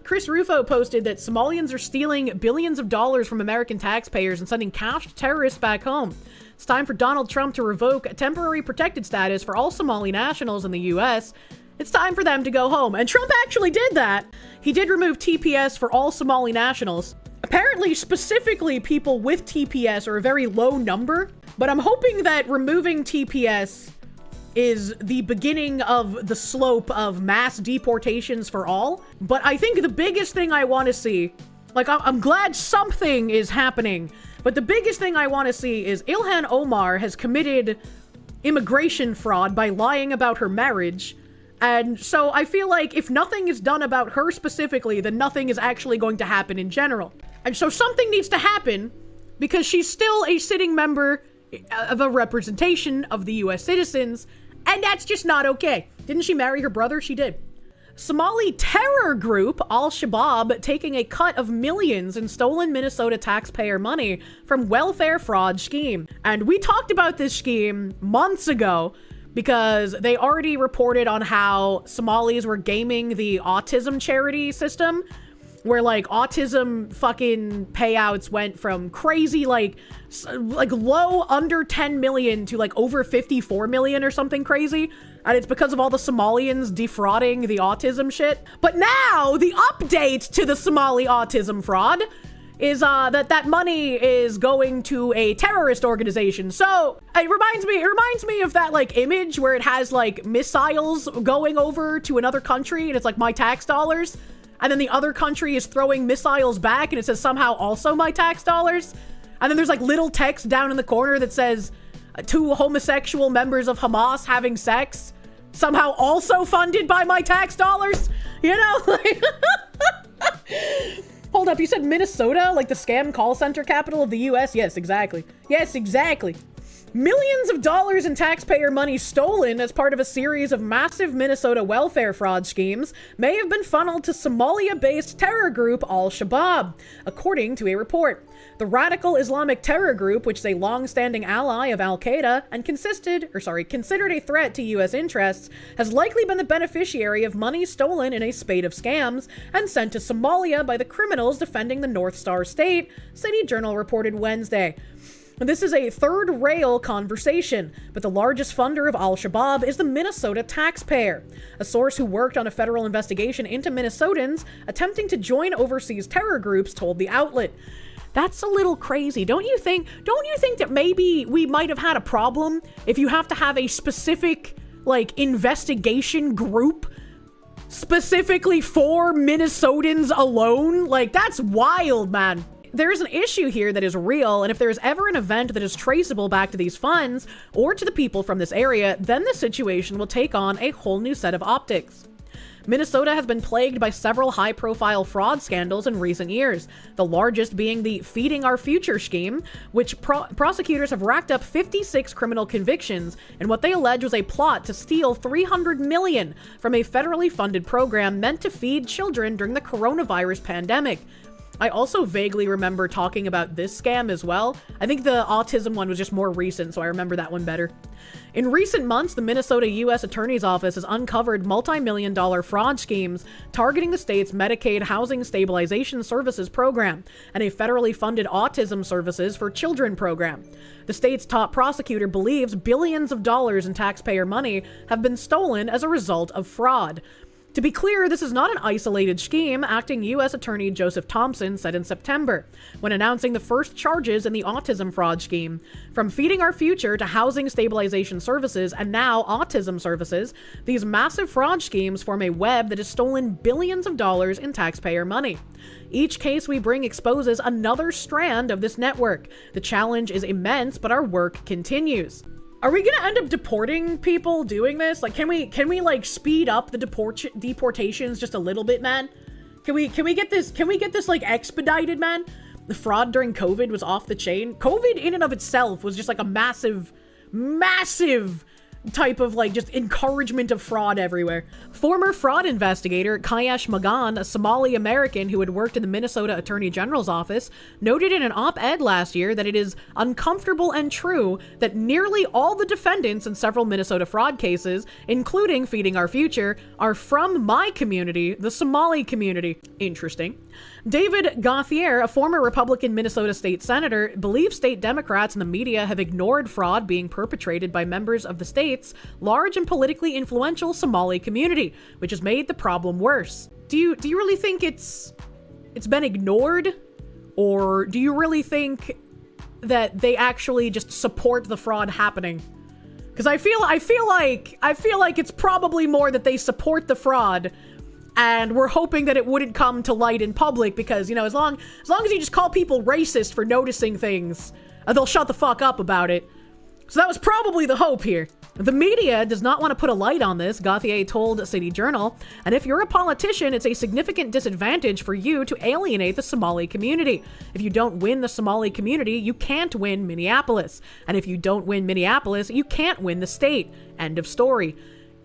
Chris Rufo posted that Somalians are stealing billions of dollars from American taxpayers and sending cash to terrorists back home. It's time for Donald Trump to revoke temporary protected status for all Somali nationals in the U.S. It's time for them to go home. And Trump actually did that. He did remove TPS for all Somali nationals. Apparently, specifically, people with TPS are a very low number, but I'm hoping that removing TPS is the beginning of the slope of mass deportations for all. But I think the biggest thing I want to see, like, I'm glad something is happening, but the biggest thing I want to see is Ilhan Omar has committed immigration fraud by lying about her marriage. And so I feel like if nothing is done about her specifically, then nothing is actually going to happen in general. And so something needs to happen because she's still a sitting member of a representation of the US citizens, and that's just not okay. Didn't she marry her brother? She did. Somali terror group Al-Shabab taking a cut of millions in stolen Minnesota taxpayer money from welfare fraud scheme. And we talked about this scheme months ago because they already reported on how Somalis were gaming the autism charity system, where like autism fucking payouts went from crazy like low under 10 million to like over 54 million or something crazy. And it's because of all the Somalians defrauding the autism shit. But now the update to the Somali autism fraud is that money is going to a terrorist organization. So it reminds me of that like image where it has like missiles going over to another country and it's like my tax dollars. And then the other country is throwing missiles back and it says somehow also my tax dollars. And then there's like little text down in the corner that says 2 homosexual members of Hamas having sex, somehow also funded by my tax dollars. You know, like hold up, you said Minnesota, like the scam call center capital of the US? Yes, exactly. Yes, exactly. Millions of dollars in taxpayer money stolen as part of a series of massive Minnesota welfare fraud schemes may have been funneled to Somalia-based terror group Al-Shabab, according to a report. The radical Islamic terror group, which is a long-standing ally of Al-Qaeda and considered a threat to U.S. interests, has likely been the beneficiary of money stolen in a spate of scams and sent to Somalia by the criminals defending the North Star State, City Journal reported Wednesday. This is a third rail conversation, but the largest funder of Al-Shabab is the Minnesota taxpayer. A source who worked on a federal investigation into Minnesotans attempting to join overseas terror groups told the outlet. That's a little crazy. Don't you think that maybe we might have had a problem if you have to have a specific, like, investigation group specifically for Minnesotans alone? Like, that's wild, man. There is an issue here that is real, and if there is ever an event that is traceable back to these funds or to the people from this area, then the situation will take on a whole new set of optics. Minnesota has been plagued by several high-profile fraud scandals in recent years, the largest being the Feeding Our Future scheme, which prosecutors have racked up 56 criminal convictions in what they allege was a plot to steal $300 million from a federally funded program meant to feed children during the coronavirus pandemic. I also vaguely remember talking about this scam as well. I think the autism one was just more recent, so I remember that one better. In recent months, the Minnesota U.S. Attorney's Office has uncovered multi-million-dollar fraud schemes targeting the state's Medicaid Housing Stabilization Services program and a federally funded Autism Services for Children program. The state's top prosecutor believes billions of dollars in taxpayer money have been stolen as a result of fraud. To be clear, this is not an isolated scheme, acting U.S. Attorney Joseph Thompson said in September, when announcing the first charges in the autism fraud scheme. From Feeding Our Future to Housing Stabilization Services and now Autism Services, these massive fraud schemes form a web that has stolen billions of dollars in taxpayer money. Each case we bring exposes another strand of this network. The challenge is immense, but our work continues. Are we gonna end up deporting people doing this? Like, can we like speed up the deportations just a little bit, man? Can we get this like expedited, man? The fraud during COVID was off the chain. COVID in and of itself was just like a massive type of like just encouragement of fraud everywhere. Former fraud investigator Kayesh Magan, a Somali American who had worked in the Minnesota Attorney General's office, noted in an op-ed last year that it is uncomfortable and true that nearly all the defendants in several Minnesota fraud cases, including Feeding Our Future, are from my community, the Somali community. Interesting. David Gauthier, a former Republican Minnesota state senator, believes state Democrats and the media have ignored fraud being perpetrated by members of the state's large and politically influential Somali community, which has made the problem worse. Do you really think it's been ignored? Or do you really think that they actually just support the fraud happening? Because I feel like it's probably more that they support the fraud, and we're hoping that it wouldn't come to light in public because, you know, as long as you just call people racist for noticing things, they'll shut the fuck up about it. So that was probably the hope here. The media does not want to put a light on this, Gauthier told City Journal, and if you're a politician, it's a significant disadvantage for you to alienate the Somali community. If you don't win the Somali community, you can't win Minneapolis. And if you don't win Minneapolis, you can't win the state. End of story.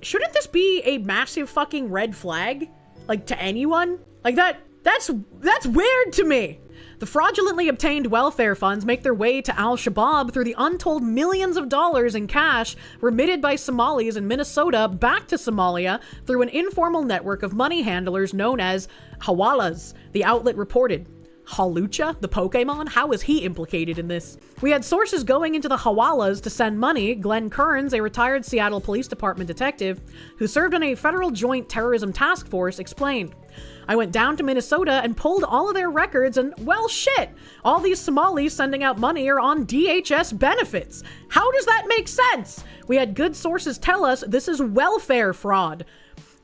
Shouldn't this be a massive fucking red flag? Like, to anyone? Like, that's weird to me. The fraudulently obtained welfare funds make their way to Al-Shabab through the untold millions of dollars in cash remitted by Somalis in Minnesota back to Somalia through an informal network of money handlers known as Hawalas, the outlet reported. Halucha, the Pokemon? How is he implicated in this? We had sources going into the Hawalas to send money. Glenn Kearns, a retired Seattle Police Department detective who served on a federal joint terrorism task force, explained. I went down to Minnesota and pulled all of their records and, well, shit, all these Somalis sending out money are on DHS benefits. How does that make sense? We had good sources tell us this is welfare fraud.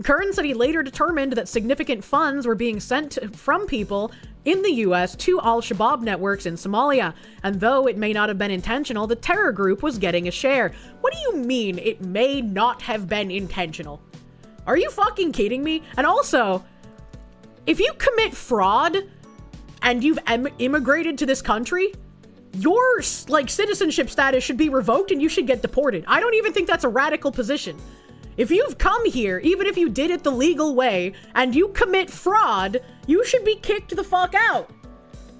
Kearns said he later determined that significant funds were being sent from people in the U.S. to Al-Shabab networks in Somalia, and though it may not have been intentional, the terror group was getting a share. What do you mean it may not have been intentional? Are you fucking kidding me? And also, if you commit fraud and you've immigrated to this country, your citizenship status should be revoked and you should get deported. I don't even think that's a radical position. If you've come here, even if you did it the legal way, and you commit fraud, you should be kicked the fuck out.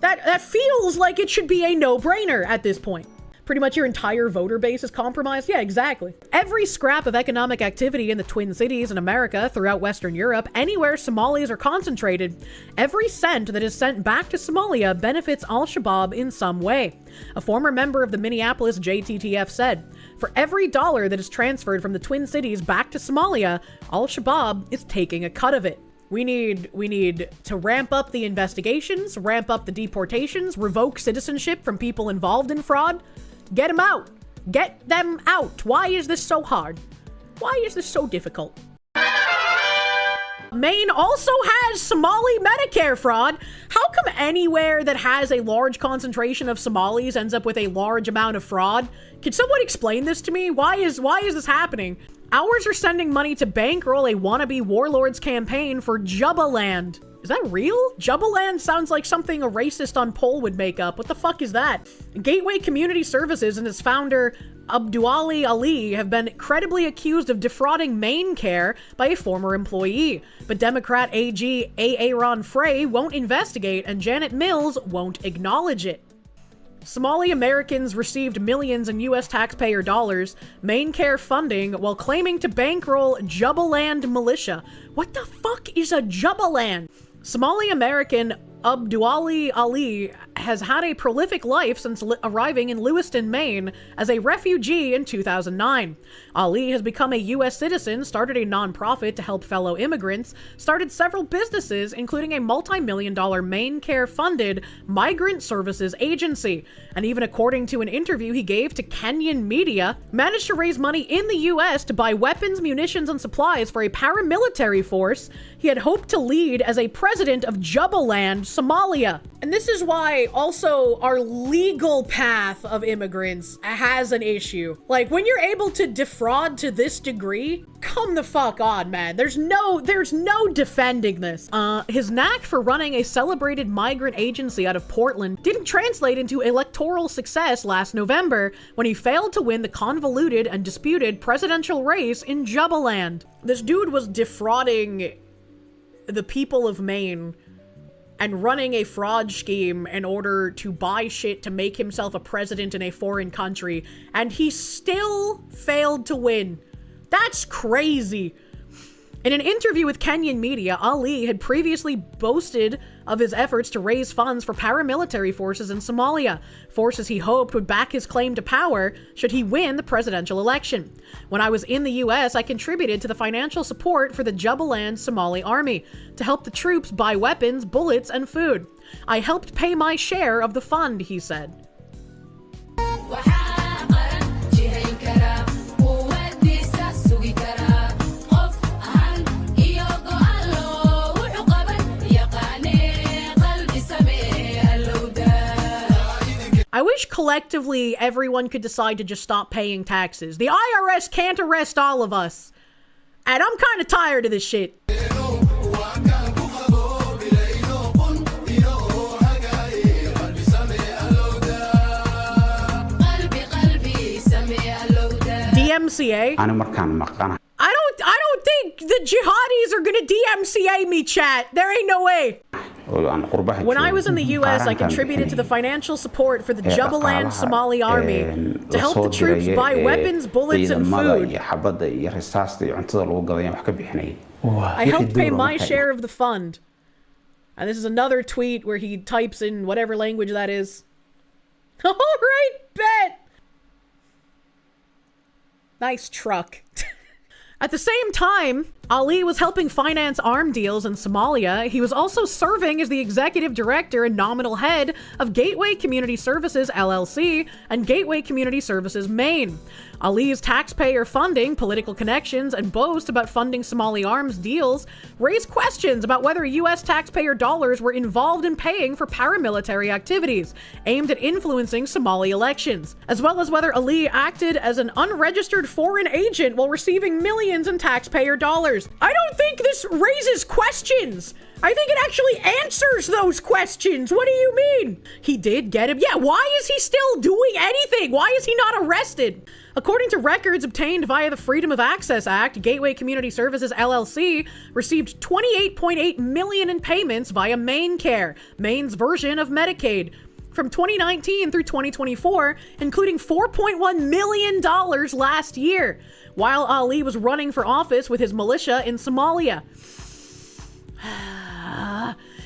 That feels like it should be a no-brainer at this point. Pretty much your entire voter base is compromised? Yeah, exactly. Every scrap of economic activity in the Twin Cities in America, throughout Western Europe, anywhere Somalis are concentrated, every cent that is sent back to Somalia benefits Al-Shabab in some way. A former member of the Minneapolis JTTF said, for every dollar that is transferred from the Twin Cities back to Somalia, Al-Shabab is taking a cut of it. We need to ramp up the investigations, ramp up the deportations, revoke citizenship from people involved in fraud. Get them out. Get them out. Why is this so hard? Why is this so difficult? Maine also has Somali Medicare fraud. How come anywhere that has a large concentration of Somalis ends up with a large amount of fraud? Can someone explain this to me? Why is this happening? Ours are sending money to bankroll a wannabe warlord's campaign for Jubaland. Is that real? Jubaland sounds like something a racist on Pole would make up. What the fuck is that? Gateway Community Services and its founder, Abdullahi, have been credibly accused of defrauding Maine Care by a former employee. But Democrat AG Aaron Frey won't investigate, and Janet Mills won't acknowledge it. Somali Americans received millions in U.S. taxpayer dollars, Maine Care funding, while claiming to bankroll Jubaland militia. What the fuck is a Jubaland? Somali American Abdullahi has had a prolific life since arriving in Lewiston, Maine as a refugee in 2009. Ali has become a U.S. citizen, started a nonprofit to help fellow immigrants, started several businesses, including a multi-million-dollar Maine Care-funded migrant services agency, and even according to an interview he gave to Kenyan media, managed to raise money in the U.S. to buy weapons, munitions, and supplies for a paramilitary force he had hoped to lead as a president of Jubaland, Somalia. And this is why also our legal path of immigrants has an issue. Like, when you're able to defraud to this degree, come the fuck on, man. There's no defending this. His knack for running a celebrated migrant agency out of Portland didn't translate into electoral success last November when he failed to win the convoluted and disputed presidential race in Jubaland. This dude was defrauding the people of Maine and running a fraud scheme in order to buy shit to make himself a president in a foreign country, and he still failed to win. That's crazy. In an interview with Kenyan media, Ali had previously boasted of his efforts to raise funds for paramilitary forces in Somalia, forces he hoped would back his claim to power should he win the presidential election. When I was in the US, I contributed to the financial support for the Jubaland Somali army to help the troops buy weapons, bullets, and food. I helped pay my share of the fund, he said. I wish collectively everyone could decide to just stop paying taxes. The IRS can't arrest all of us. And I'm kind of tired of this shit. DMCA? I don't think the jihadis are gonna DMCA me, chat. There ain't no way. When I was in the US, I contributed to the financial support for the Jubaland Somali army to help the troops buy weapons, bullets, and food. I helped pay my share of the fund. And this is another tweet where he types in whatever language that is. All right, bet. Nice truck. At the same time, Ali was helping finance arm deals in Somalia. He was also serving as the executive director and nominal head of Gateway Community Services, LLC, and Gateway Community Services, Maine. Ali's taxpayer funding, political connections, and boast about funding Somali arms deals raised questions about whether U.S. taxpayer dollars were involved in paying for paramilitary activities aimed at influencing Somali elections, as well as whether Ali acted as an unregistered foreign agent while receiving millions in taxpayer dollars. I don't think this raises questions. I think it actually answers those questions. What do you mean? He did get him. Yeah, why is he still doing anything? Why is he not arrested? According to records obtained via the Freedom of Access Act, Gateway Community Services LLC received $28.8 million in payments via MaineCare, Maine's version of Medicaid, from 2019 through 2024, including $4.1 million last year, while Ali was running for office with his militia in Somalia.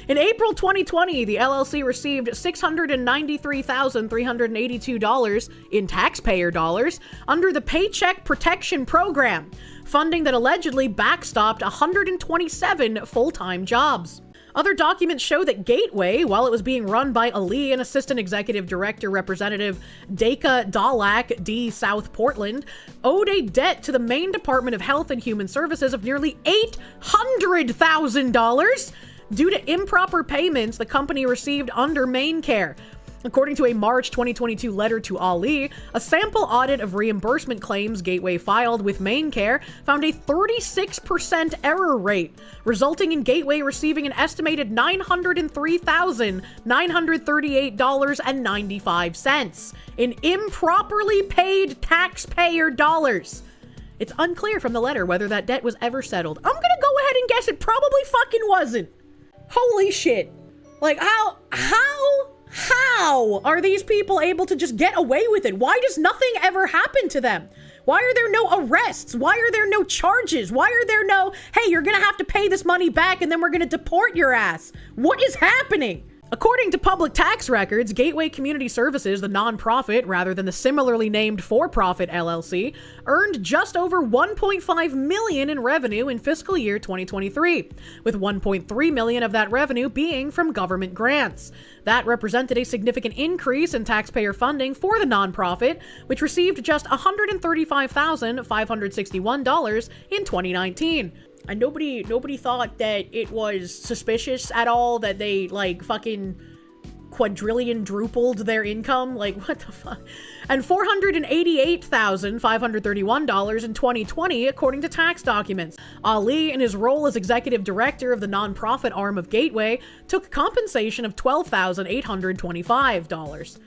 In April 2020, the LLC received $693,382 in taxpayer dollars under the Paycheck Protection Program, funding that allegedly backstopped 127 full-time jobs. Other documents show that Gateway, while it was being run by Ali and Assistant Executive Director Representative Deqa Dhalac D. South Portland, owed a debt to the Maine Department of Health and Human Services of nearly $800,000 due to improper payments the company received under MaineCare. According to a March 2022 letter to Ali, a sample audit of reimbursement claims Gateway filed with MaineCare found a 36% error rate, resulting in Gateway receiving an estimated $903,938.95 in improperly paid taxpayer dollars. It's unclear from the letter whether that debt was ever settled. I'm gonna go ahead and guess it probably fucking wasn't. Holy shit. Like, how are these people able to just get away with it? Why does nothing ever happen to them? Why are there no arrests? Why are there no charges? Why are there no, hey, you're gonna have to pay this money back and then we're gonna deport your ass? What is happening? According to public tax records, Gateway Community Services, the nonprofit rather than the similarly named for-profit LLC, earned just over $1.5 million in revenue in fiscal year 2023, with $1.3 million of that revenue being from government grants. That represented a significant increase in taxpayer funding for the nonprofit, which received just $135,561 in 2019. And nobody thought that it was suspicious at all that they, like, fucking quadrillion-drupled their income. Like, what the fuck? And $488,531 in 2020, according to tax documents. Ali, in his role as executive director of the nonprofit arm of Gateway, took compensation of $12,825.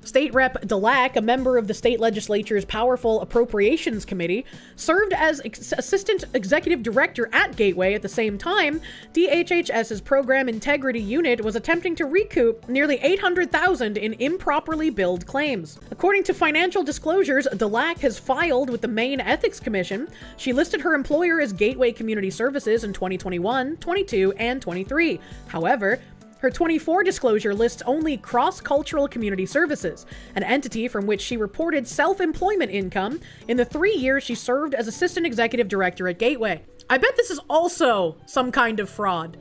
State Rep Dhalac, a member of the state legislature's powerful Appropriations Committee, served as Assistant Executive Director at Gateway at the same time. DHHS's Program Integrity Unit was attempting to recoup nearly $800,000 in improperly billed claims. According to financial disclosures Dhalac has filed with the Maine Ethics Commission, she listed her employer as Gateway Community Services in 2021, 22, and 23. However, her 24 disclosure lists only Cross-Cultural Community Services, an entity from which she reported self-employment income in the 3 years she served as Assistant Executive Director at Gateway. I bet this is also some kind of fraud.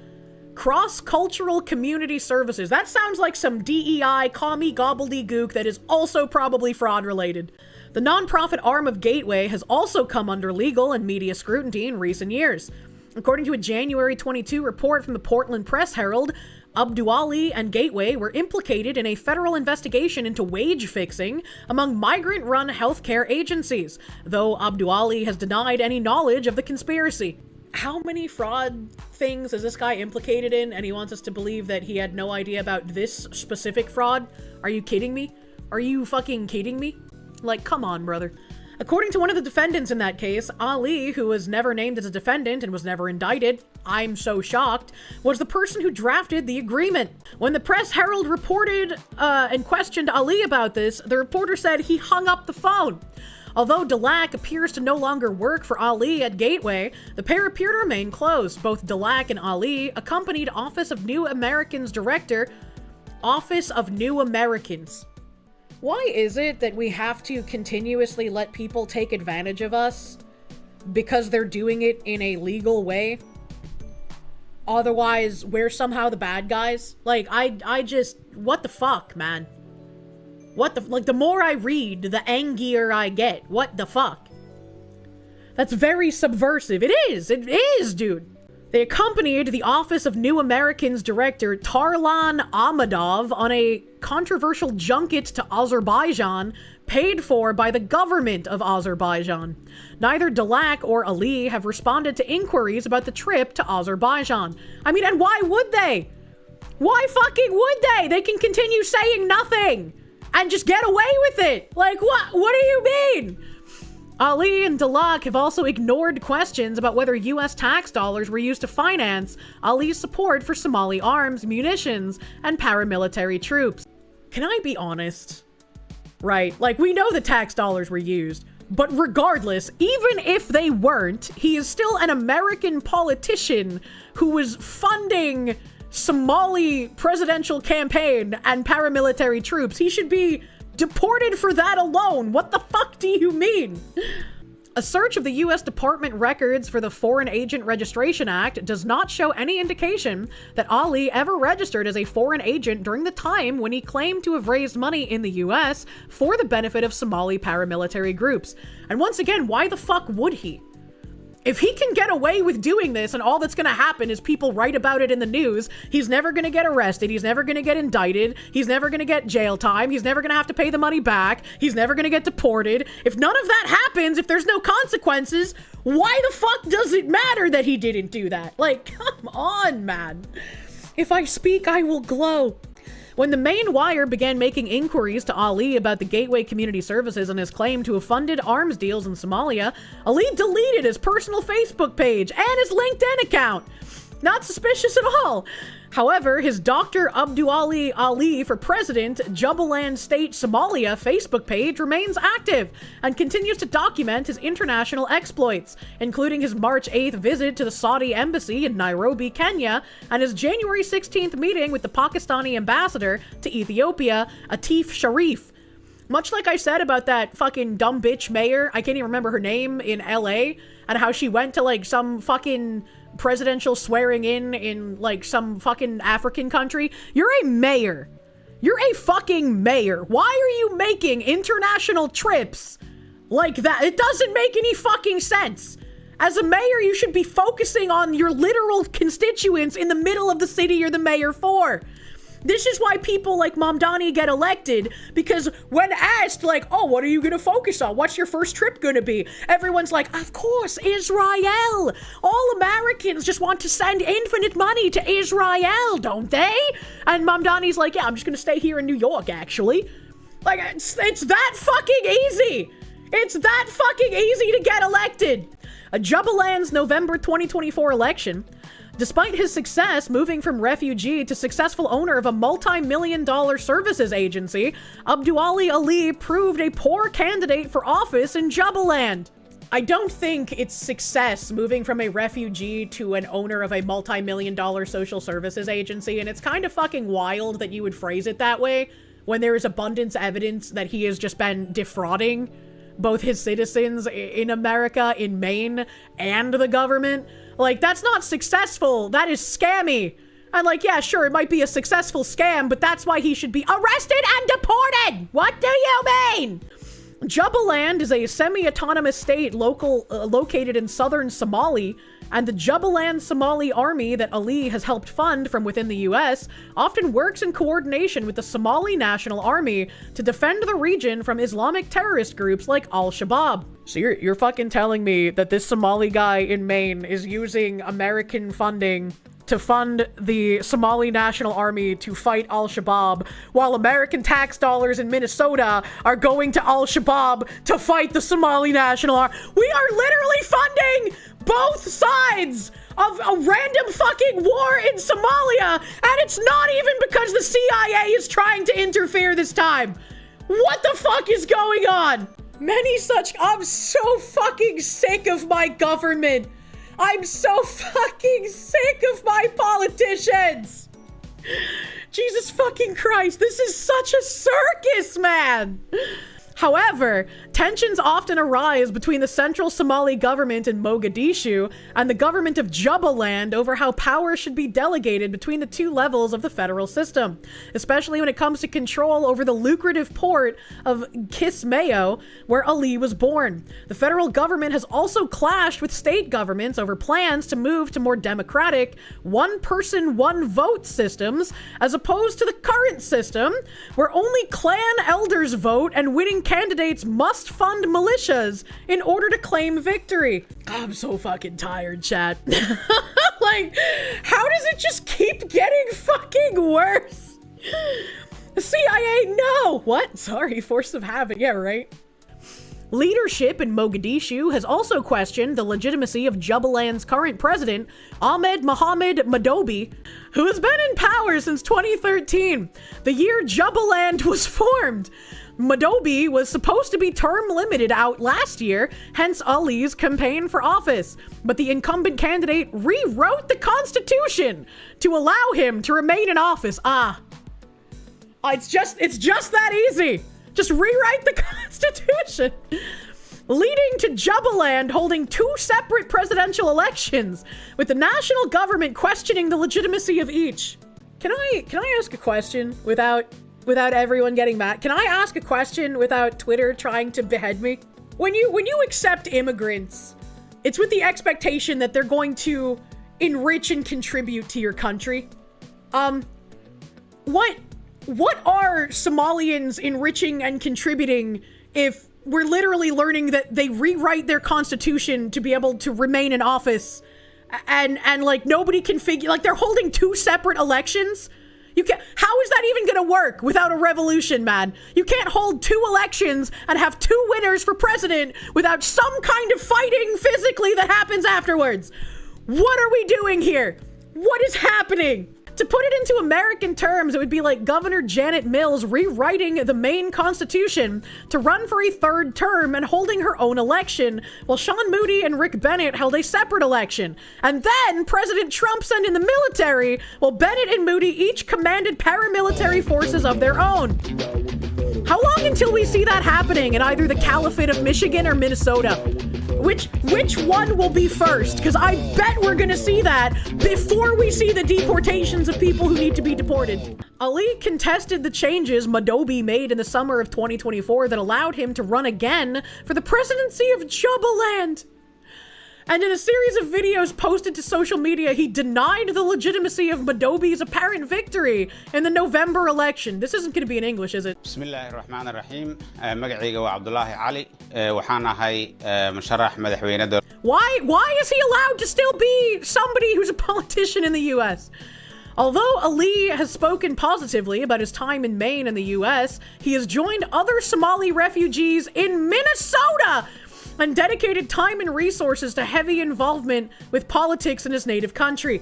Cross-Cultural Community Services. That sounds like some DEI commie gobbledygook that is also probably fraud-related. The nonprofit arm of Gateway has also come under legal and media scrutiny in recent years. According to a January 22 report from the Portland Press Herald, Abdullahi and Gateway were implicated in a federal investigation into wage fixing among migrant-run healthcare agencies, though Abdullahi has denied any knowledge of the conspiracy. How many fraud things is this guy implicated in, and he wants us to believe that he had no idea about this specific fraud? Are you kidding me? Are you fucking kidding me? Like, come on, brother. According to one of the defendants in that case, Ali, who was never named as a defendant and was never indicted, I'm so shocked, was the person who drafted the agreement. When the Press Herald reported and questioned Ali about this, the reporter said he hung up the phone. Although Dhalac appears to no longer work for Ali at Gateway, the pair appear to remain close. Both Dhalac and Ali accompanied Office of New Americans Director, Office of New Americans. Why is it that we have to continuously let people take advantage of us because they're doing it in a legal way? Otherwise, we're somehow the bad guys? Like, I just, what the fuck, man? Like, the more I read, the angrier I get. What the fuck? That's very subversive. It is, dude. They accompanied the Office of New Americans Director Tarlan Ahmadov on a controversial junket to Azerbaijan paid for by the government of Azerbaijan. Neither Dhalac or Ali have responded to inquiries about the trip to Azerbaijan. I mean, and why would they? Why fucking would they? They can continue saying nothing and just get away with it. Like, what? What do you mean? Ali and Dhalac have also ignored questions about whether U.S. tax dollars were used to finance Ali's support for Somali arms, munitions, and paramilitary troops. Can I be honest? Right, like, we know the tax dollars were used, but regardless, even if they weren't, he is still an American politician who was funding Somali presidential campaign and paramilitary troops. He should be deported for that alone. What the fuck do you mean? A search of the U.S. Department records for the Foreign Agent Registration Act does not show any indication that Ali ever registered as a foreign agent during the time when he claimed to have raised money in the U.S. for the benefit of Somali paramilitary groups. And once again, why the fuck would he? If he can get away with doing this and all that's going to happen is people write about it in the news, he's never going to get arrested, he's never going to get indicted, he's never going to get jail time, he's never going to have to pay the money back, he's never going to get deported. If none of that happens, if there's no consequences, why the fuck does it matter that he didn't do that? Like, come on, man. If I speak, I will glow. When the Maine Wire began making inquiries to Ali about the Gateway Community Services and his claim to have funded arms deals in Somalia, Ali deleted his personal Facebook page and his LinkedIn account. Not suspicious at all. However, his Dr. Abdullahi Ali for President, Jubaland State, Somalia Facebook page remains active and continues to document his international exploits, including his March 8th visit to the Saudi embassy in Nairobi, Kenya, and his January 16th meeting with the Pakistani ambassador to Ethiopia, Atif Sharif. Much like I said about that fucking dumb bitch mayor, I can't even remember her name, in LA, and how she went to like some fucking presidential swearing in like some fucking African country. You're a mayor. You're a fucking mayor. Why are you making international trips like that? It doesn't make any fucking sense. As a mayor, you should be focusing on your literal constituents in the middle of the city you're the mayor for. This is why people like Mamdani get elected, because when asked, like, oh, what are you going to focus on? What's your first trip going to be? Everyone's like, of course, Israel. All Americans just want to send infinite money to Israel, don't they? And Mamdani's like, yeah, I'm just going to stay here in New York, actually. Like, it's that fucking easy. It's that fucking easy to get elected. Jubaland's November 2024 election. Despite his success moving from refugee to successful owner of a multi-million-dollar services agency, Abdullahi Ali proved a poor candidate for office in Jubaland. I don't think it's success moving from a refugee to an owner of a multi-million-dollar social services agency, and it's kind of fucking wild that you would phrase it that way when there is abundance evidence that he has just been defrauding both his citizens in America, in Maine, and the government. Like, that's not successful. That is scammy. And like, yeah, sure, it might be a successful scam, but that's why he should be arrested and deported. What do you mean? Jubaland is a semi-autonomous state located in southern Somali, and the Jubaland Somali army that Ali has helped fund from within the US often works in coordination with the Somali National Army to defend the region from Islamic terrorist groups like Al-Shabab. So you're fucking telling me that this Somali guy in Maine is using American funding to fund the Somali National Army to fight Al-Shabab, while American tax dollars in Minnesota are going to Al-Shabab to fight the Somali National Army. We are literally funding both sides of a random fucking war in Somalia, and it's not even because the CIA is trying to interfere this time. What the fuck is going on? I'm so fucking sick of my government. I'm so fucking sick of my politicians. Jesus fucking Christ, this is such a circus, man. However, tensions often arise between the central Somali government in Mogadishu and the government of Jubaland over how power should be delegated between the two levels of the federal system, especially when it comes to control over the lucrative port of Kirsche, where Ali was born. The federal government has also clashed with state governments over plans to move to more democratic, one-person, one-vote systems, as opposed to the current system, where only clan elders vote and winning candidates must fund militias in order to claim victory. I'm so fucking tired, chat. Like, how does it just keep getting fucking worse? The CIA, no! What? Sorry, force of habit. Yeah, right. Leadership in Mogadishu has also questioned the legitimacy of Jubaland's current president, Ahmed Mohamed Madobi, who has been in power since 2013, the year Jubaland was formed. Madobi was supposed to be term limited out last year, hence Ali's campaign for office. But the incumbent candidate rewrote the constitution to allow him to remain in office. It's just that easy. Just rewrite the constitution. Leading to Jubaland holding two separate presidential elections, with the national government questioning the legitimacy of each. Can I ask a question without everyone getting mad? Can I ask a question without Twitter trying to behead me? When you accept immigrants, it's with the expectation that they're going to enrich and contribute to your country. What are Somalians enriching and contributing if we're literally learning that they rewrite their constitution to be able to remain in office and like nobody can figure, like they're holding two separate elections? How is that even gonna work without a revolution, man? You can't hold two elections and have two winners for president without some kind of fighting physically that happens afterwards. What are we doing here? What is happening? To put it into American terms, it would be like Governor Janet Mills rewriting the Maine Constitution to run for a third term and holding her own election, while Sean Moody and Rick Bennett held a separate election. And then President Trump sent in the military, while Bennett and Moody each commanded paramilitary forces of their own. How long until we see that happening in either the Caliphate of Michigan or Minnesota? Which one will be first? Because I bet we're gonna see that before we see the deportations of people who need to be deported. Ali contested the changes Madobi made in the summer of 2024 that allowed him to run again for the presidency of Jubaland. And in a series of videos posted to social media, he denied the legitimacy of Madobi's apparent victory in the November election. This isn't going to be in English, is it? Bismillahir Rahmanir Rahim. Magacayga waa Abdullahi Ali. Waxaan ahay musharax madaxweyne. Why is he allowed to still be somebody who's a politician in the US? Although Ali has spoken positively about his time in Maine and the US, he has joined other Somali refugees in Minnesota and dedicated time and resources to heavy involvement with politics in his native country.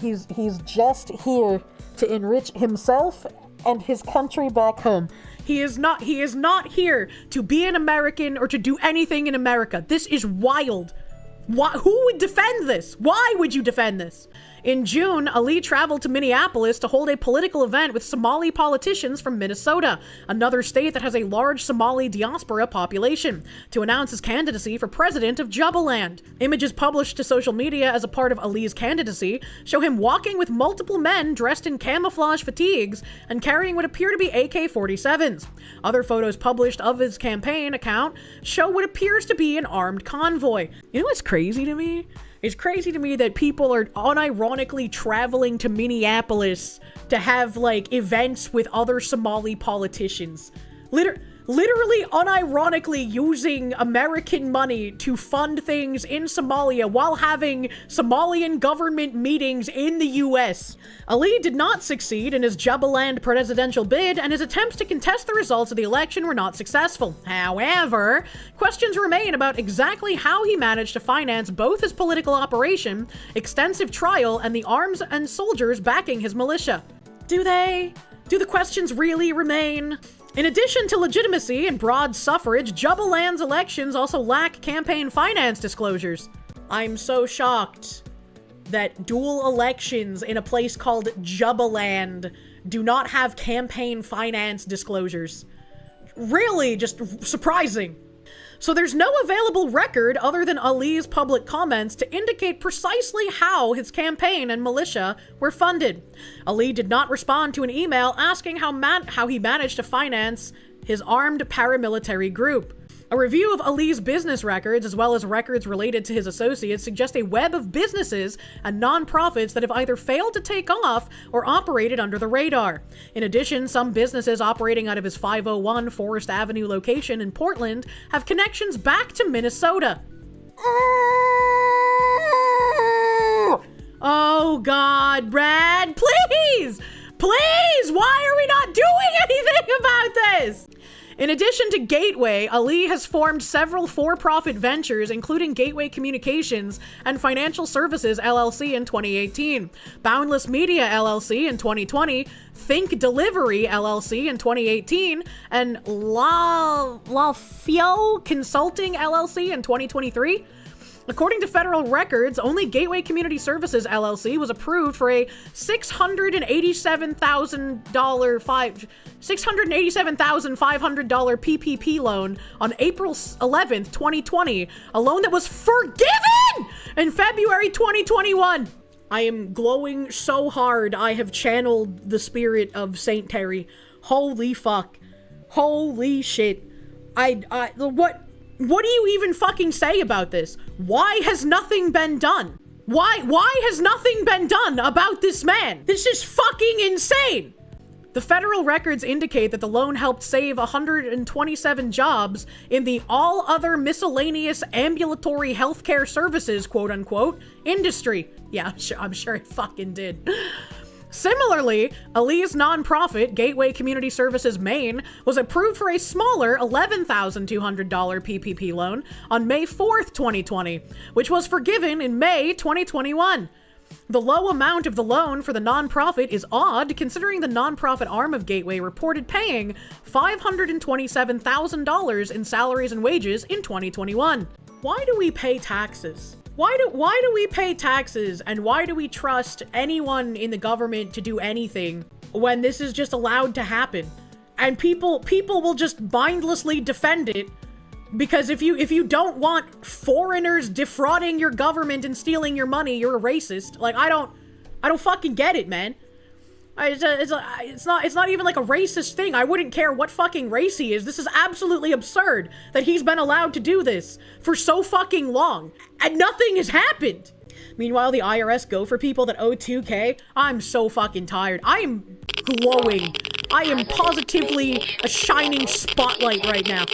He's just here to enrich himself and his country back home. He is not here to be an American or to do anything in America. This is wild. Who would defend this? Why would you defend this? In June, Ali traveled to Minneapolis to hold a political event with Somali politicians from Minnesota, another state that has a large Somali diaspora population, to announce his candidacy for president of Jubaland. Images published to social media as a part of Ali's candidacy show him walking with multiple men dressed in camouflage fatigues and carrying what appear to be AK-47s. Other photos published of his campaign account show what appears to be an armed convoy. You know what's crazy to me? It's crazy to me that people are unironically traveling to Minneapolis to have, like, events with other Somali politicians. Literally unironically using American money to fund things in Somalia while having Somalian government meetings in the US. Ali did not succeed in his Jubaland presidential bid, and his attempts to contest the results of the election were not successful. However, questions remain about exactly how he managed to finance both his political operation, extensive trial, and the arms and soldiers backing his militia. Do the questions really remain? In addition to legitimacy and broad suffrage, Jubaland's elections also lack campaign finance disclosures. I'm so shocked that dual elections in a place called Jubaland do not have campaign finance disclosures. Really just surprising. So there's no available record other than Ali's public comments to indicate precisely how his campaign and militia were funded. Ali did not respond to an email asking how he managed to finance his armed paramilitary group. A review of Ali's business records, as well as records related to his associates, suggest a web of businesses and nonprofits that have either failed to take off or operated under the radar. In addition, some businesses operating out of his 501 Forest Avenue location in Portland have connections back to Minnesota. Oh God, Brad, please! Please! Why are we not doing anything about this? In addition to Gateway, Ali has formed several for-profit ventures, including Gateway Communications and Financial Services LLC in 2018, Boundless Media LLC in 2020, Think Delivery LLC in 2018, and La Fio Consulting LLC in 2023. According to federal records, only Gateway Community Services LLC was approved for a $687,500 PPP loan on April 11th, 2020, a loan that was forgiven in February 2021. I am glowing so hard I have channeled the spirit of Saint Terry. Holy fuck. Holy shit. What do you even fucking say about this? Why has nothing been done? Why has nothing been done about this man? This is fucking insane. The federal records indicate that the loan helped save 127 jobs in the all other miscellaneous ambulatory healthcare services, quote unquote, industry. Yeah, I'm sure it fucking did. Similarly, Ali's nonprofit, Gateway Community Services Maine, was approved for a smaller $11,200 PPP loan on May 4th, 2020, which was forgiven in May 2021. The low amount of the loan for the nonprofit is odd, considering the nonprofit arm of Gateway reported paying $527,000 in salaries and wages in 2021. Why do we pay taxes? Why do we pay taxes, and why do we trust anyone in the government to do anything when this is just allowed to happen? And people will just mindlessly defend it because if you don't want foreigners defrauding your government and stealing your money, you're a racist. Like, I don't fucking get it, man. It's not even like a racist thing. I wouldn't care what fucking race he is. This is absolutely absurd that he's been allowed to do this for so fucking long and nothing has happened. Meanwhile, the IRS go for people that owe 2K. I'm so fucking tired. I am glowing. I am positively a shining spotlight right now.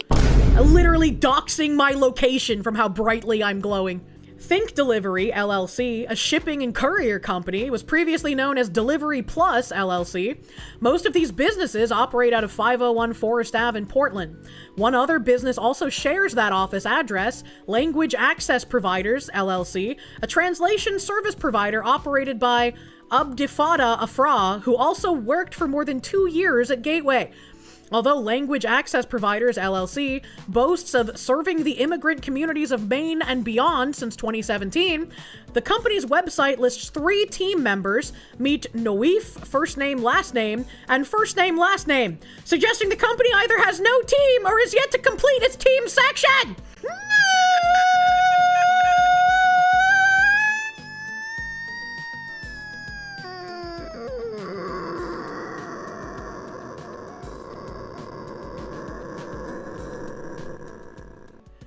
Literally doxing my location from how brightly I'm glowing. Think Delivery, LLC, a shipping and courier company, was previously known as Delivery Plus, LLC. Most of these businesses operate out of 501 Forest Ave in Portland. One other business also shares that office address, Language Access Providers, LLC, a translation service provider operated by Abdifatah Afrah, who also worked for more than 2 years at Gateway. Although Language Access Providers, LLC, boasts of serving the immigrant communities of Maine and beyond since 2017, the company's website lists 3 team members, meet Noif, first name, last name, and first name, last name, suggesting the company either has no team or is yet to complete its team section.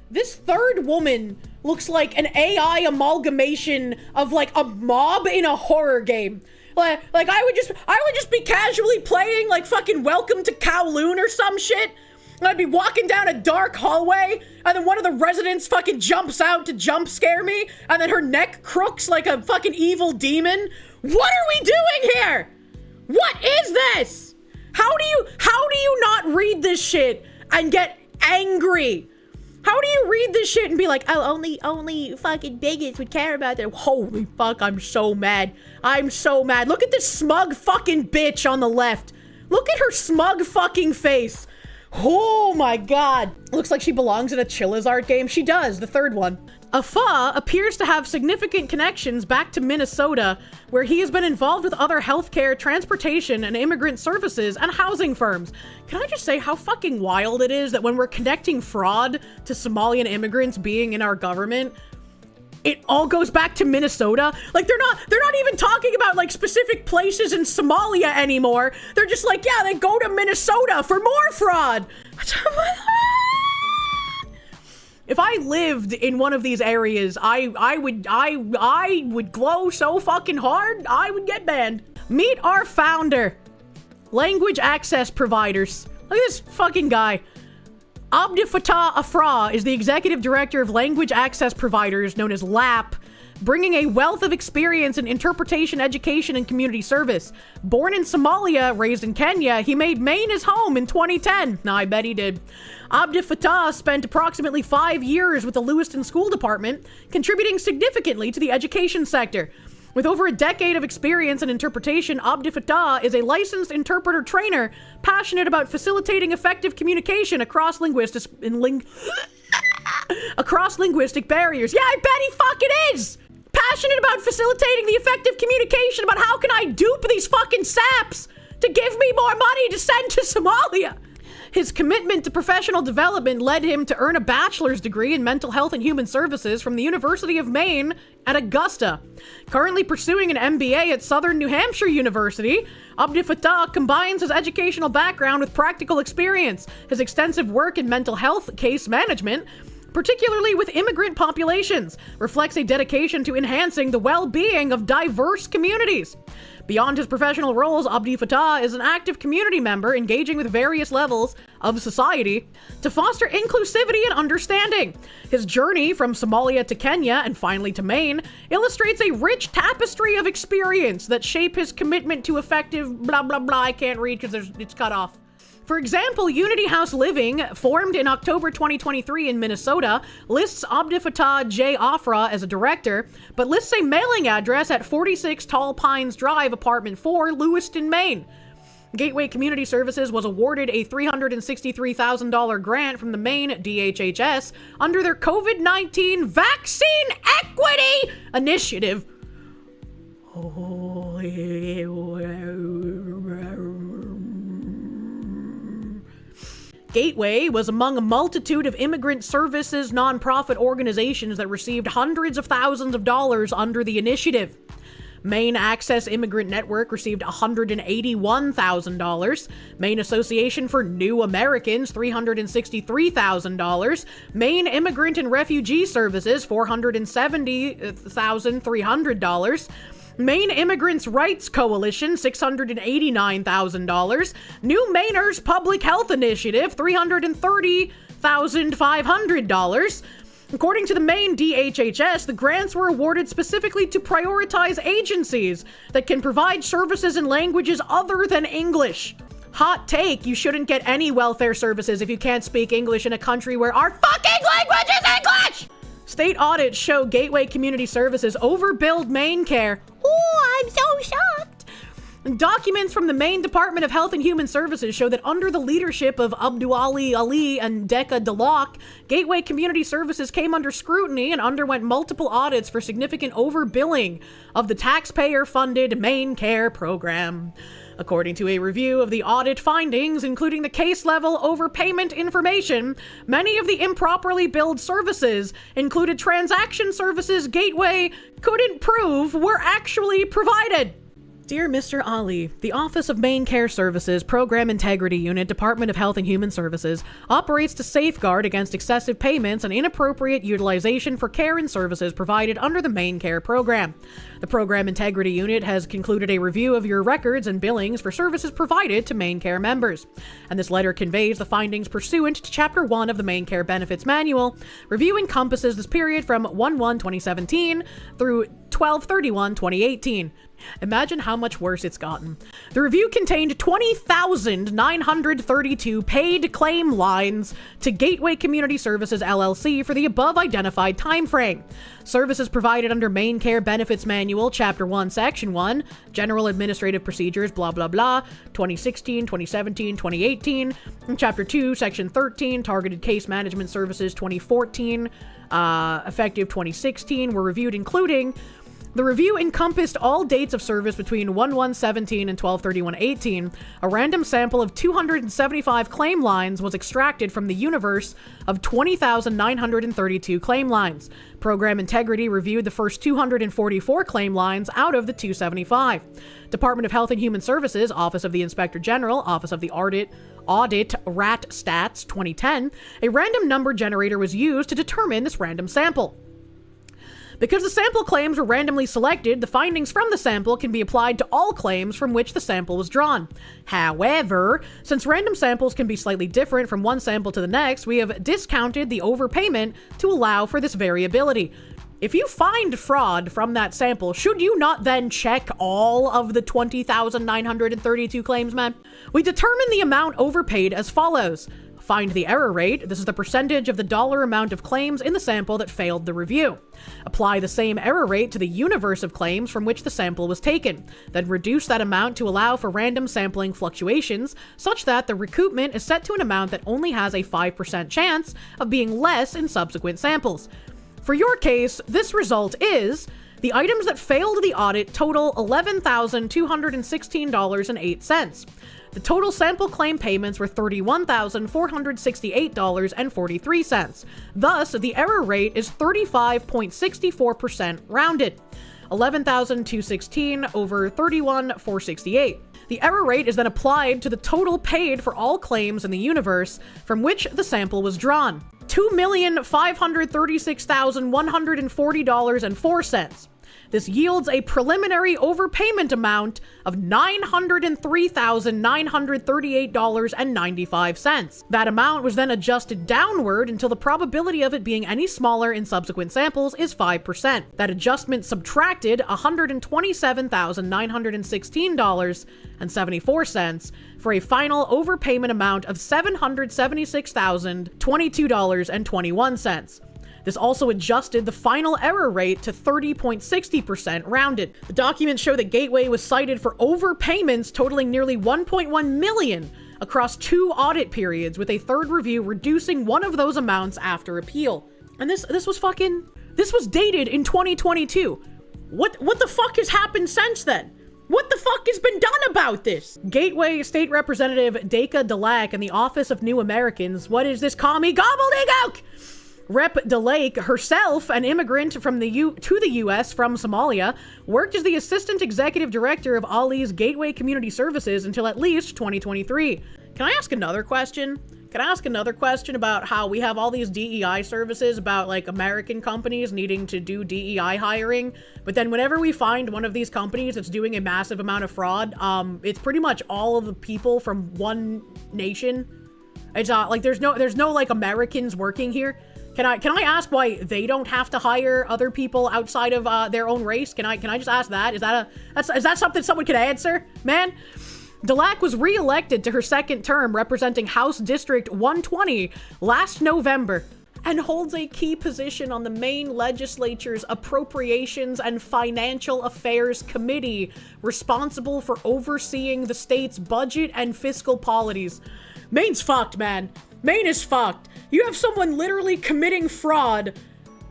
This third woman looks like an AI amalgamation of like a mob in a horror game. Like I would just be casually playing like fucking Welcome to Kowloon or some shit. And I'd be walking down a dark hallway and then one of the residents fucking jumps out to jump scare me and then her neck crooks like a fucking evil demon. What are we doing here? What is this? How do you not read this shit and get angry? How do you read this shit and be like, oh, only fucking bigots would care about that? Holy fuck, I'm so mad. I'm so mad. Look at this smug fucking bitch on the left. Look at her smug fucking face. Oh my god. Looks like she belongs in a Chillizart game. She does, the third one. Afrah appears to have significant connections back to Minnesota, where he has been involved with other healthcare, transportation, and immigrant services and housing firms. Can I just say how fucking wild it is that when we're connecting fraud to Somalian immigrants being in our government, it all goes back to Minnesota? Like they're not even talking about like specific places in Somalia anymore. They're just like, yeah, they go to Minnesota for more fraud. If I lived in one of these areas, I would glow so fucking hard, I would get banned. Meet our founder. Language Access Providers. Look at this fucking guy. Abdifatah Afrah is the executive director of Language Access Providers, known as LAP, bringing a wealth of experience in interpretation, education, and community service. Born in Somalia, raised in Kenya, he made Maine his home in 2010. I bet he did. Abdifatah spent approximately 5 years with the Lewiston School Department, contributing significantly to the education sector. With over a decade of experience in interpretation, Abdifatah is a licensed interpreter trainer, passionate about facilitating effective communication across linguistic barriers. Yeah, I bet he fucking is! Passionate about facilitating the effective communication about how can I dupe these fucking saps to give me more money to send to Somalia. His commitment to professional development led him to earn a bachelor's degree in mental health and human services from the University of Maine at Augusta. Currently pursuing an MBA at Southern New Hampshire University, Abdifatah combines his educational background with practical experience. His extensive work in mental health case management, particularly with immigrant populations, reflects a dedication to enhancing the well-being of diverse communities. Beyond his professional roles, Abdifatah is an active community member engaging with various levels of society to foster inclusivity and understanding. His journey from Somalia to Kenya and finally to Maine illustrates a rich tapestry of experience that shape his commitment to effective blah blah blah. I can't read because it's cut off. For example, Unity House Living, formed in October 2023 in Minnesota, lists Abdifatah J. Afrah as a director, but lists a mailing address at 46 Tall Pines Drive, Apartment 4, Lewiston, Maine. Gateway Community Services was awarded a $363,000 grant from the Maine DHHS under their COVID-19 Vaccine Equity Initiative. Gateway was among a multitude of immigrant services nonprofit organizations that received hundreds of thousands of dollars under the initiative. Maine Access Immigrant Network received $181,000. Maine Association for New Americans, $363,000. Maine Immigrant and Refugee Services, $470,300. Maine Immigrants' Rights Coalition, $689,000. New Mainers Public Health Initiative, $330,500. According to the Maine DHHS, the grants were awarded specifically to prioritize agencies that can provide services in languages other than English. Hot take, you shouldn't get any welfare services if you can't speak English in a country where our fucking language is English! State audits show Gateway Community Services overbilled Maine Care. Oh, I'm so shocked! Documents from the Maine Department of Health and Human Services show that under the leadership of Abdullahi and Deqa Dhalac, Gateway Community Services came under scrutiny and underwent multiple audits for significant overbilling of the taxpayer-funded Maine Care program. According to a review of the audit findings, including the case-level overpayment information, many of the improperly billed services included transaction services Gateway couldn't prove were actually provided. Dear Mr. Ali, the Office of Maine Care Services, Program Integrity Unit, Department of Health and Human Services, operates to safeguard against excessive payments and inappropriate utilization for care and services provided under the Maine Care Program. The Program Integrity Unit has concluded a review of your records and billings for services provided to Maine Care members. And this letter conveys the findings pursuant to Chapter 1 of the Maine Care Benefits Manual. Review encompasses this period from 1/1/2017 through 12/31/2018. Imagine how much worse it's gotten. The review contained 20,932 paid claim lines to Gateway Community Services LLC for the above identified timeframe. Services provided under Maine Care Benefits Manual, Chapter 1, Section 1, General Administrative Procedures, blah, blah, blah, 2016, 2017, 2018, and Chapter 2, Section 13, Targeted Case Management Services, 2014, effective 2016, were reviewed, including the review encompassed all dates of service between 1/1/17 and 12/31/18. A random sample of 275 claim lines was extracted from the universe of 20,932 claim lines. Program Integrity reviewed the first 244 claim lines out of the 275. Department of Health and Human Services, Office of the Inspector General, Office of the Audit RAT Stats 2010, a random number generator was used to determine this random sample. Because the sample claims were randomly selected, the findings from the sample can be applied to all claims from which the sample was drawn. However, since random samples can be slightly different from one sample to the next, we have discounted the overpayment to allow for this variability. If you find fraud from that sample, should you not then check all of the 20,932 claims, man? We determine the amount overpaid as follows. Find the error rate. This is the percentage of the dollar amount of claims in the sample that failed the review. Apply the same error rate to the universe of claims from which the sample was taken. Then reduce that amount to allow for random sampling fluctuations, such that the recoupment is set to an amount that only has a 5% chance of being less in subsequent samples. For your case, this result is the items that failed the audit total $11,216.08. The total sample claim payments were $31,468.43. Thus, the error rate is 35.64% rounded. 11,216 over 31,468. The error rate is then applied to the total paid for all claims in the universe from which the sample was drawn. $2,536,140.04. This yields a preliminary overpayment amount of $903,938.95. That amount was then adjusted downward until the probability of it being any smaller in subsequent samples is 5%. That adjustment subtracted $127,916.74 for a final overpayment amount of $776,022.21. This also adjusted the final error rate to 30.60% rounded. The documents show that Gateway was cited for overpayments totaling nearly $1.1 million across 2 audit periods, with a third review reducing one of those amounts after appeal. And this was dated in 2022. What the fuck has happened since then? What the fuck has been done about this? Gateway State Representative Deqa Dhalac and the Office of New Americans, what is this commie gobbledygook? Rep. Dhalac, herself an immigrant from to the U.S. from Somalia, worked as the assistant executive director of Ali's Gateway Community Services until at least 2023. Can I ask another question? Can I ask another question about how we have all these DEI services about like American companies needing to do DEI hiring, but then whenever we find one of these companies that's doing a massive amount of fraud, it's pretty much all of the people from one nation. It's like there's no like Americans working here. Can I ask why they don't have to hire other people outside of their own race? Can I just ask that? Is that something someone could answer, man? Dhalac was re-elected to her second term representing House District 120 last November and holds a key position on the Maine legislature's Appropriations and Financial Affairs Committee, responsible for overseeing the state's budget and fiscal policies. Maine's fucked, man. Maine is fucked. You have someone literally committing fraud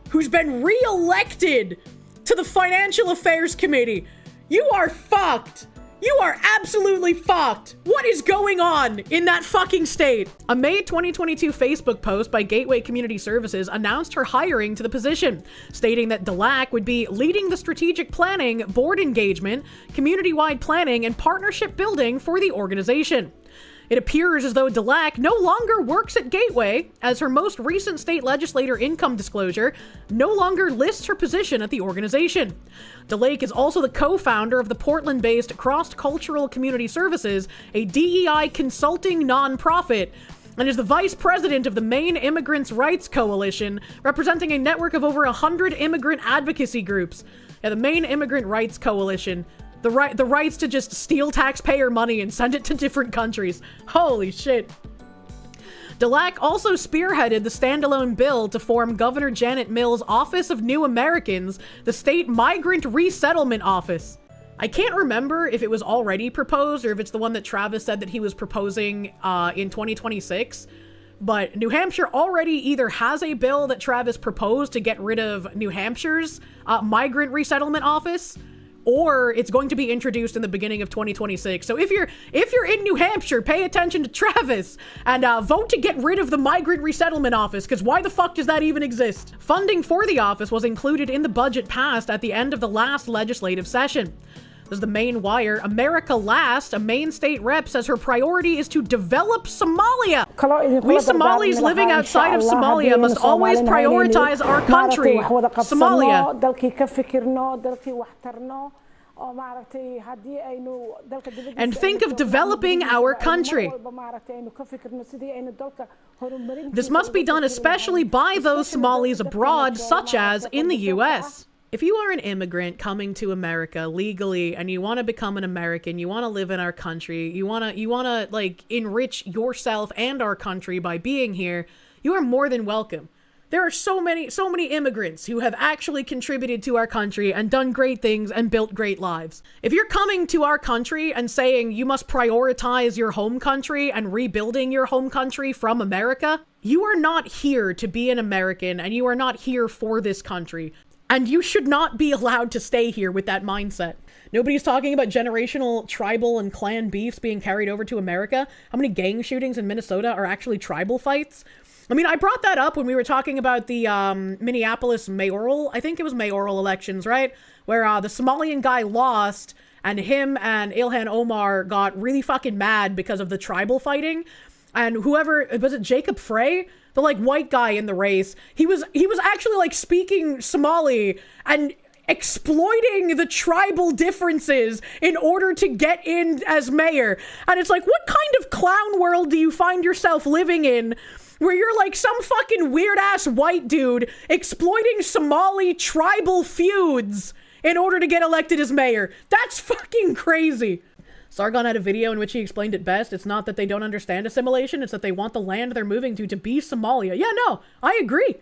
who's been re-elected to the Financial Affairs Committee. You are fucked. You are absolutely fucked. What is going on in that fucking state? A May 2022 Facebook post by Gateway Community Services announced her hiring to the position, stating that Dhalac would be leading the strategic planning, board engagement, community-wide planning, and partnership building for the organization. It appears as though Dhalac no longer works at Gateway, as her most recent state legislator income disclosure no longer lists her position at the organization. Dhalac is also the co-founder of the Portland-based Cross-Cultural Community Services, a DEI consulting nonprofit, and is the vice president of the Maine Immigrants' Rights Coalition, representing a network of over 100 immigrant advocacy groups. Yeah, the Maine Immigrant Rights Coalition. The rights to just steal taxpayer money and send it to different countries. Holy shit. Dhalac also spearheaded the standalone bill to form Governor Janet Mills' Office of New Americans, the state migrant resettlement office. I can't remember if it was already proposed or if it's the one that Travis said that he was proposing in 2026. But New Hampshire already either has a bill that Travis proposed to get rid of New Hampshire's migrant resettlement office, or it's going to be introduced in the beginning of 2026. So if you're in New Hampshire, pay attention to Travis and vote to get rid of the Migrant Resettlement Office, because why the fuck does that even exist? Funding for the office was included in the budget passed at the end of the last legislative session. This is the Maine Wire. America Last, a Maine state rep, says her priority is to develop Somalia. We Somalis living outside of Somalia must always prioritize our country, Somalia. And think of developing our country. This must be done especially by those Somalis abroad, such as in the US. If you are an immigrant coming to America legally and you want to become an American, you want to live in our country, you want to like enrich yourself and our country by being here, you are more than welcome. There are so many immigrants who have actually contributed to our country and done great things and built great lives. If you're coming to our country and saying you must prioritize your home country and rebuilding your home country from America, you are not here to be an American and you are not here for this country. And you should not be allowed to stay here with that mindset. Nobody's talking about generational tribal and clan beefs being carried over to America. How many gang shootings in Minnesota are actually tribal fights? I mean, I brought that up when we were talking about the Minneapolis mayoral, I think it was mayoral elections, right? Where the Somalian guy lost and him and Ilhan Omar got really fucking mad because of the tribal fighting. And whoever, was it Jacob Frey? The like white guy in the race, he was actually like speaking Somali and exploiting the tribal differences in order to get in as mayor. And it's like, what kind of clown world do you find yourself living in where you're like some fucking weird ass white dude exploiting Somali tribal feuds in order to get elected as mayor? That's fucking crazy. Sargon had a video in which he explained it best. It's not that they don't understand assimilation, it's that they want the land they're moving to be Somalia. Yeah, no, I agree.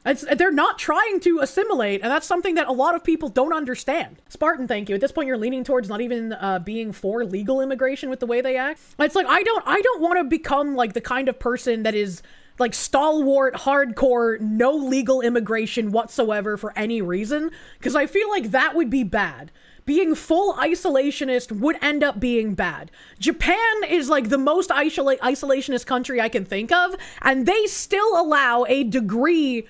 They're not trying to assimilate, and that's something that a lot of people don't understand. Spartan, thank you. At this point, you're leaning towards not even being for legal immigration with the way they act. It's like, I don't want to become like the kind of person that is like stalwart, hardcore, no legal immigration whatsoever for any reason, because I feel like that would be bad. Being full isolationist would end up being bad. Japan is like the most isolationist country I can think of, and they still allow a degree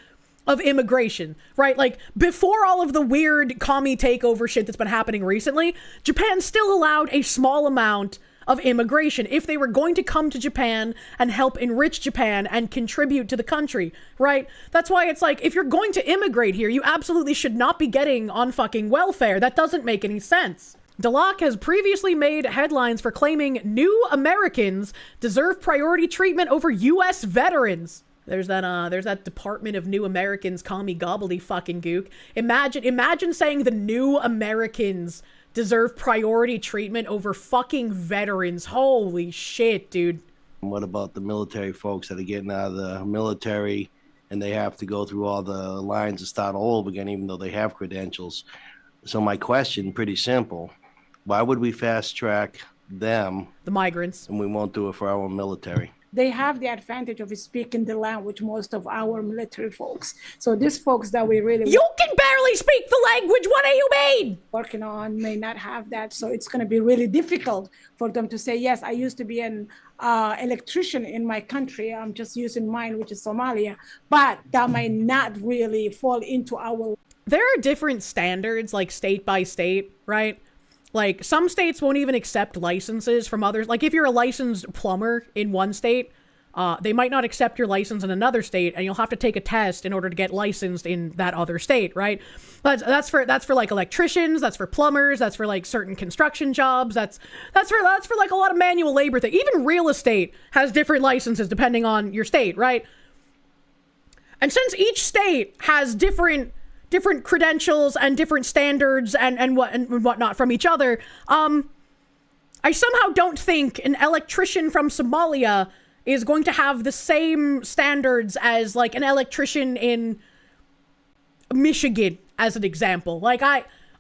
of immigration, right? Like, before all of the weird commie takeover shit that's been happening recently, Japan still allowed a small amount of immigration if they were going to come to Japan and help enrich Japan and contribute to the country, right? That's why it's like, if you're going to immigrate here, you absolutely should not be getting on fucking welfare. That doesn't make any sense. Dhalac has previously made headlines for claiming new Americans deserve priority treatment over US veterans. There's that Department of New Americans commie gobbledy fucking gook. Imagine saying the new Americans deserve priority treatment over fucking veterans. Holy shit, dude. What about the military folks that are getting out of the military and they have to go through all the lines and start all over again, even though they have credentials? So my question, pretty simple. Why would we fast track them, the migrants, and we won't do it for our military? They have the advantage of speaking the language, most of our military folks. So these folks that we really... You can barely speak the language, what do you mean? ...working on may not have that. So it's going to be really difficult for them to say, yes, I used to be an electrician in my country. I'm just using mine, which is Somalia. But that might not really fall into our... There are different standards, like state by state, right? Like, some states won't even accept licenses from others. Like, if you're a licensed plumber in one state, they might not accept your license in another state, and you'll have to take a test in order to get licensed in that other state, right? That's for like electricians, that's for plumbers, that's for like certain construction jobs, that's for like a lot of manual labor thing. Even real estate has different licenses depending on your state, right? And since each state has different credentials and different standards and whatnot from each other, I somehow don't think an electrician from Somalia is going to have the same standards as like an electrician in Michigan, as an example. Like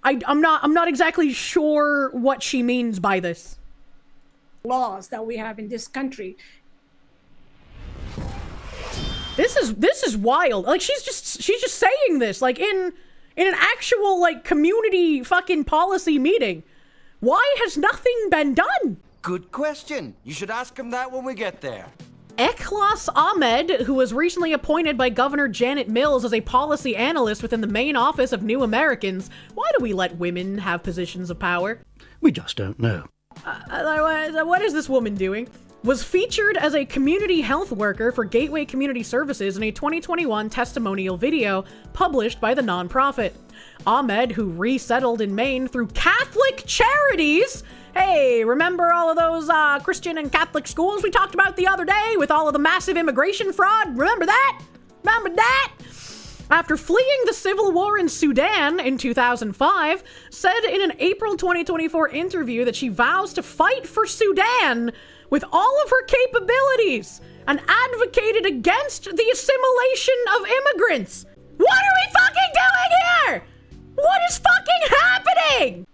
I'm not exactly sure what she means by this. Laws that we have in this country. This is wild. Like, she's just saying this like in an actual like community fucking policy meeting. Why has nothing been done? Good question. You should ask him that when we get there. Eklas Ahmed, who was recently appointed by Governor Janet Mills as a policy analyst within the Maine office of New Americans. Why do we let women have positions of power? We just don't know. What is this woman doing? Was featured as a community health worker for Gateway Community Services in a 2021 testimonial video published by the nonprofit. Ahmed, who resettled in Maine through Catholic charities. Hey, remember all of those Christian and Catholic schools we talked about the other day with all of the massive immigration fraud? Remember that? Remember that? After fleeing the civil war in Sudan in 2005, said in an April 2024 interview that she vows to fight for Sudan with all of her capabilities and advocated against the assimilation of immigrants. What are we fucking doing here? What is fucking happening?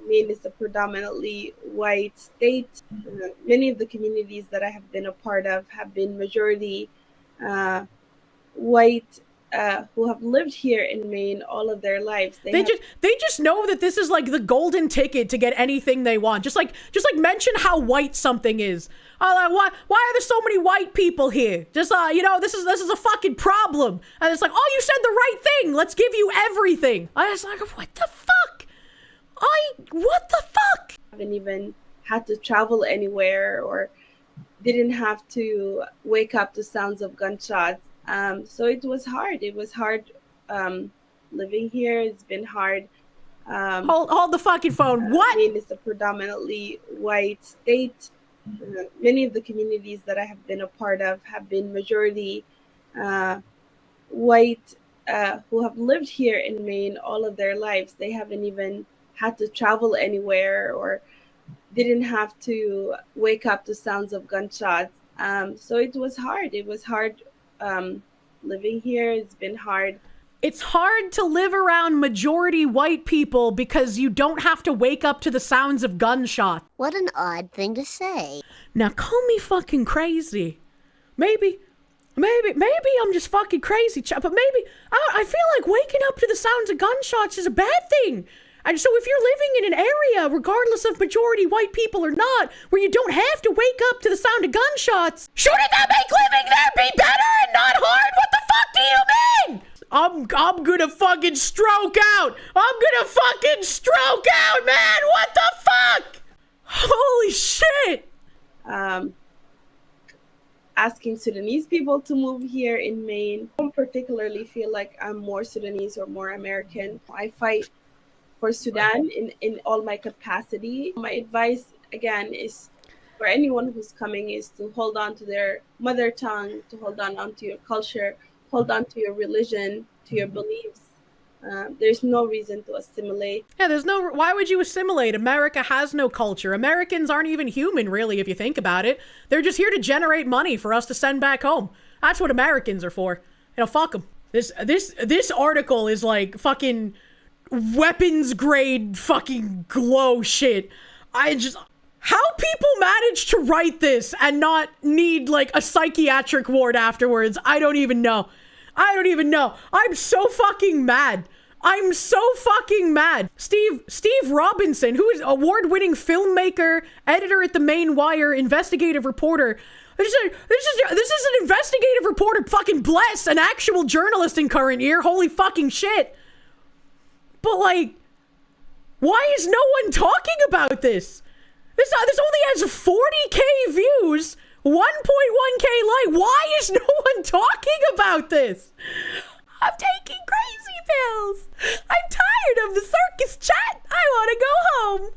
Maine is a predominantly white state. Many of the communities that I have been a part of have been majority white who have lived here in Maine all of their lives. They just know that this is like the golden ticket to get anything they want. Just like mention how white something is. Why are there so many white people here? Just this is a fucking problem. And it's like, oh, you said the right thing. Let's give you everything. I was like, what the fuck? What the fuck? Haven't even had to travel anywhere or didn't have to wake up to sounds of gunshots. So it was hard. It was hard living here. It's been hard. Hold the fucking phone. What? Maine is a predominantly white state. Many of the communities that I have been a part of have been majority white who have lived here in Maine all of their lives. They haven't even had to travel anywhere or didn't have to wake up to sounds of gunshots. So it was hard. It was hard living here. It's been hard. It's hard to live around majority white people because you don't have to wake up to the sounds of gunshots. What an odd thing to say. Now call me fucking crazy. Maybe, Maybe I'm just fucking crazy, but maybe I feel like waking up to the sounds of gunshots is a bad thing. And so if you're living in an area, regardless of majority white people or not, where you don't have to wake up to the sound of gunshots, shouldn't that make living there be better and not hard? What the fuck do you mean? I'm gonna fucking stroke out. I'm gonna fucking stroke out, man. What the fuck? Holy shit. Asking Sudanese people to move here in Maine. I don't particularly feel like I'm more Sudanese or more American. I fight for Sudan in all my capacity. My advice, again, is for anyone who's coming is to hold on to their mother tongue, to hold on to your culture, hold on to your religion, to your beliefs. There's no reason to assimilate. Yeah, why would you assimilate? America has no culture. Americans aren't even human, really, if you think about it. They're just here to generate money for us to send back home. That's what Americans are for. You know, fuck them. This article is like fucking weapons grade fucking glow shit. How people manage to write this and not need like a psychiatric ward afterwards, I don't even know. I'm so fucking mad. Steve Robinson, who is award-winning filmmaker, editor at the Maine Wire, investigative reporter. This is an investigative reporter. Fucking bless an actual journalist in current year. Holy fucking shit. But like, why is no one talking about this? This only has 40k views, 1.1k like. Why is no one talking about this? I'm taking crazy pills. I'm tired of the circus chat. I want to go home.